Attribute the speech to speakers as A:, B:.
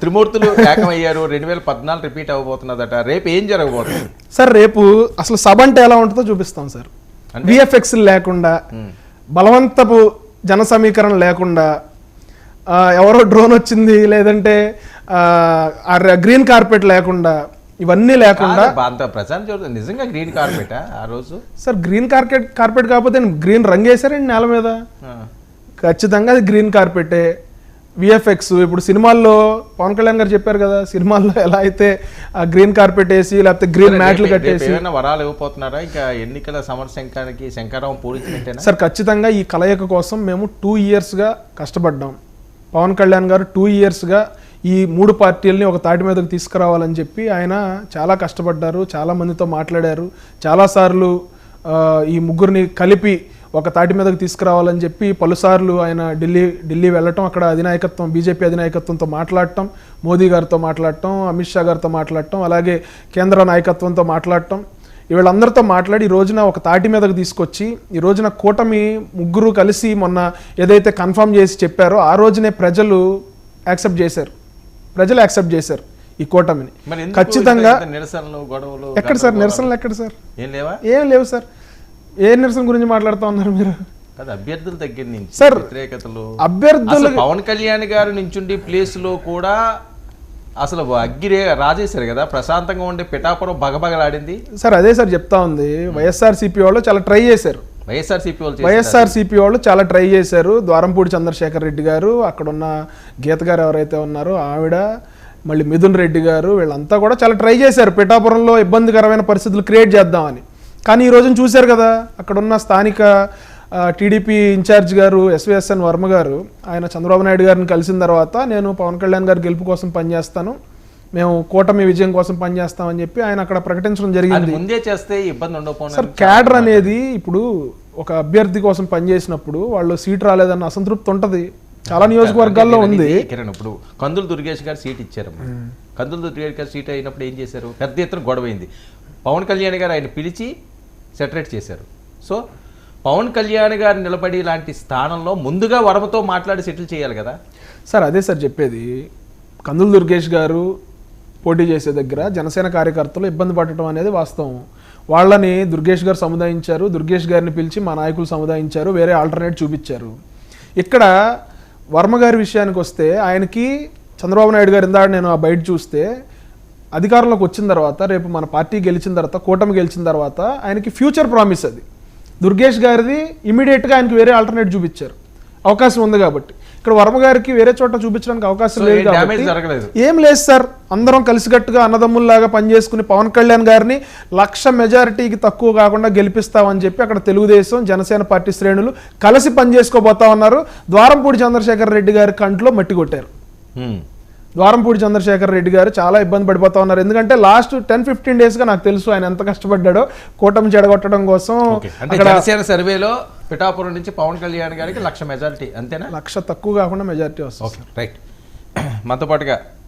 A: త్రిమూర్తులు ఏకమయ్యారు, 2014 repeat అవ్వబోతున్నదట. రేపు ఏం జరగబోతుంది
B: సార్? రేపు అసలు సభ అంటే ఎలా ఉంటుందో చూపిస్తాం సార్. విఎఫ్ఎక్స్ లేకుండా, బలవంతపు జన సమీకరణ లేకుండా, ఎవరో డ్రోన్ వచ్చింది లేదంటే గ్రీన్ కార్పెట్ లేకుండా, ఇవన్నీ లేకుండా
A: అంత ప్రశాంత్ నిజంగా గ్రీన్ కార్పెట్ ఆ రోజు
B: సార్. గ్రీన్ కార్పెట్ కాకపోతే గ్రీన్ రంగు వేసారండి నేల మీద. ఖచ్చితంగా అది గ్రీన్ కార్పెటే. విఎఫ్ఎక్స్ ఇప్పుడు సినిమాల్లో పవన్ కళ్యాణ్ గారు చెప్పారు కదా, సినిమాల్లో ఎలా అయితే గ్రీన్ కార్పెట్ వేసి లేకపోతే గ్రీన్ మ్యాట్లు కట్టేసి
A: వరాలు ఇవ్వబోతున్నారా? ఇంకా ఎన్నికల సమరశంఖానికి శంకరం పూరించినట్టేనా
B: సార్? ఖచ్చితంగా ఈ కలయిక కోసం మేము 2 yearsగా కష్టపడ్డాం. పవన్ కళ్యాణ్ గారు 2 yearsగా ఈ 3 పార్టీలని ఒక తాటి మీదకి తీసుకురావాలని చెప్పి ఆయన చాలా కష్టపడ్డారు, చాలా మందితో మాట్లాడారు, చాలాసార్లు ఈ ముగ్గురిని కలిపి ఒక తాటి మీదకి తీసుకురావాలని చెప్పి పలుసార్లు ఆయన ఢిల్లీ వెళ్ళటం, అక్కడ అధినాయకత్వం బీజేపీ అధినాయకత్వంతో మాట్లాడటం, మోదీ గారితో మాట్లాడటం, అమిత్ షా గారితో మాట్లాడటం, అలాగే కేంద్ర నాయకత్వంతో మాట్లాడటం, వీళ్ళందరితో మాట్లాడి ఈ రోజున ఒక తాటి మీదకి తీసుకొచ్చి ఈ రోజున కూటమి ముగ్గురు కలిసి మొన్న ఏదైతే కన్ఫర్మ్ చేసి చెప్పారో ఆ రోజునే ప్రజలు యాక్సెప్ట్ చేశారు ఈ కూటమిని. ఖచ్చితంగా ఎక్కడ సార్ నిరసనలు? ఎక్కడ సార్? ఏం లేవు సార్. ఏ నిరసన గురించి మాట్లాడుతూ ఉన్నారు మీరు?
A: అభ్యర్థుల దగ్గర నుంచి
B: సార్
A: వ్యతిరేకతలు,
B: అభ్యర్థులు
A: పవన్ కళ్యాణ్ గారు నుంచుండి ప్లేస్ లో కూడా అసలు అగ్గిరే రాజేశారు కదా, ప్రశాంతంగా ఉండే పిఠాపురం బగబగలాడింది
B: సార్. అదే సార్ చెప్తా ఉంది. వైఎస్ఆర్సీపీ వాళ్ళు చాలా ట్రై చేశారు. వైఎస్ఆర్సీపీ వాళ్ళు చాలా ట్రై చేశారు. ద్వారంపూడి చంద్రశేఖర్ రెడ్డి గారు, అక్కడున్న గీత గారు ఎవరైతే ఉన్నారో ఆవిడ, మళ్ళీ మిథున్ రెడ్డి గారు, వీళ్ళంతా కూడా చాలా ట్రై చేశారు పిఠాపురంలో ఇబ్బందికరమైన పరిస్థితులు క్రియేట్ చేద్దామని. కానీ ఈ రోజున చూశారు కదా, అక్కడున్న స్థానిక టీడీపీ ఇన్ఛార్జ్ గారు ఎస్విఎస్ఎన్ వర్మ గారు, ఆయన చంద్రబాబు నాయుడు గారిని కలిసిన తర్వాత నేను పవన్ కళ్యాణ్ గారి గెలుపు కోసం పనిచేస్తాను, మేము కూటమి విజయం కోసం పనిచేస్తామని చెప్పి ఆయన అక్కడ ప్రకటించడం జరిగింది.
A: ముందే చేస్తే ఇబ్బంది ఉండకపోతే
B: సార్, క్యాడర్ అనేది ఇప్పుడు ఒక అభ్యర్థి కోసం పనిచేసినప్పుడు వాళ్ళు సీట్ రాలేదన్న అసంతృప్తి ఉంటుంది, చాలా నియోజకవర్గాల్లో ఉంది.
A: ఇప్పుడు కందులు దుర్గేష్ గారు సీట్ ఇచ్చారు. కందులు దుర్గేష్ గారు సీట్ అయినప్పుడు ఏం చేశారు? పెద్ద ఎత్తున గొడవైంది. పవన్ కళ్యాణ్ గారు ఆయన పిలిచి సెటరేట్ చేశారు. సో పవన్ కళ్యాణ్ గారు నిలబడి లాంటి స్థానంలో ముందుగా వర్మతో మాట్లాడి సెటిల్ చేయాలి కదా
B: సార్. అదే సార్ చెప్పేది. కందులు దుర్గేష్ గారు పోటీ చేసే దగ్గర జనసేన కార్యకర్తలు ఇబ్బంది పడటం అనేది వాస్తవం. వాళ్ళని దుర్గేష్ గారు సముదాయించారు, దుర్గేష్ గారిని పిలిచి మా నాయకులు సముదాయించారు, వేరే ఆల్టర్నేట్ చూపించారు. ఇక్కడ వర్మ గారి విషయానికి వస్తే ఆయనకి చంద్రబాబు నాయుడు గారు ఇందాక నేను ఆ బయట చూస్తే అధికారంలోకి వచ్చిన తర్వాత, రేపు మన పార్టీ గెలిచిన తర్వాత, కూటమి గెలిచిన తర్వాత ఆయనకి ఫ్యూచర్ ప్రామిస్ అది. దుర్గేష్ గారిది ఇమీడియట్గా ఆయనకి వేరే ఆల్టర్నేట్ చూపించారు, అవకాశం ఉంది కాబట్టి. ఇక్కడ వర్మ గారికి వేరే చోట చూపించడానికి అవకాశం లేదు కాబట్టి ఏం లేదు సార్. అందరం కలిసికట్టుగా అన్నదమ్ముల్లాగా పనిచేసుకుని పవన్ కళ్యాణ్ గారిని 1,00,000 మెజారిటీకి తక్కువ కాకుండా గెలిపిస్తామని చెప్పి అక్కడ తెలుగుదేశం జనసేన పార్టీ శ్రేణులు కలిసి పనిచేసుకోబోతా ఉన్నారు. ద్వారంపూడి చంద్రశేఖర్ రెడ్డి గారి కంట్లో మట్టి కొట్టారు. ద్వారంపూడి చంద్రశేఖర్ రెడ్డి గారు చాలా ఇబ్బంది పడిపోతా ఉన్నారు. ఎందుకంటే లాస్ట్ 10-15 డేస్గా నాకు తెలుసు ఆయన ఎంత కష్టపడ్డాడో కూటమి చెడగొట్టడం కోసం.
A: జనసేన సర్వేలో పిఠాపురం నుంచి పవన్ కళ్యాణ్ గారికి 1,00,000 మెజారిటీ, అంతేనా?
B: 1,00,000 తక్కువ కాకుండా మెజారిటీ వస్తుంది.
A: రైట్. మనతో పాటుగా